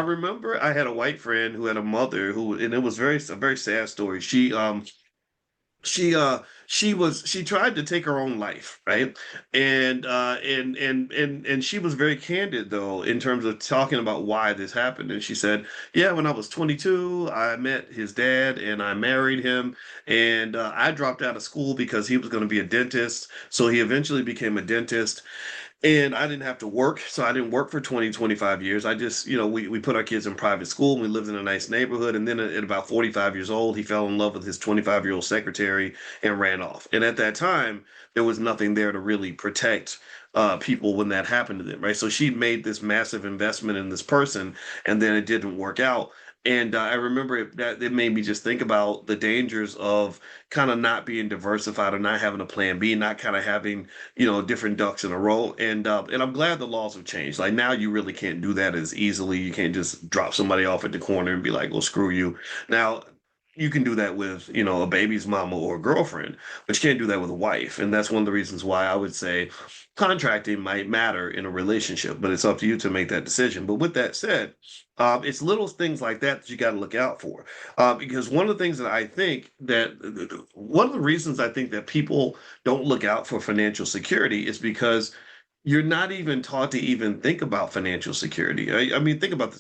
I remember I had a white friend who had a mother who, and it was a very sad story. She she tried to take her own life, right? And she was very candid though in terms of talking about why this happened. And she said, "Yeah, when I was 22, I met his dad and I married him, and I dropped out of school because he was going to be a dentist. So he eventually became a dentist, and I didn't have to work. So I didn't work for 20, 25 years. I just, we put our kids in private school and we lived in a nice neighborhood. And then at about 45 years old, he fell in love with his 25-year-old secretary and ran off. And at that time, there was nothing there to really protect people when that happened to them, right? So she made this massive investment in this person, and then it didn't work out. And I remember that it made me just think about the dangers of kind of not being diversified or not having a plan B, not kind of having different ducks in a row. And I'm glad the laws have changed. Like now you really can't do that as easily. You can't just drop somebody off at the corner and be like, well, screw you. Now you can do that with, a baby's mama or a girlfriend, but you can't do that with a wife. And that's one of the reasons why I would say contracting might matter in a relationship, but it's up to you to make that decision. But with that said, it's little things like that that you got to look out for. Because one of the things that I think that one of the reasons I think that people don't look out for financial security is because you're not even taught to even think about financial security. I mean, think about this.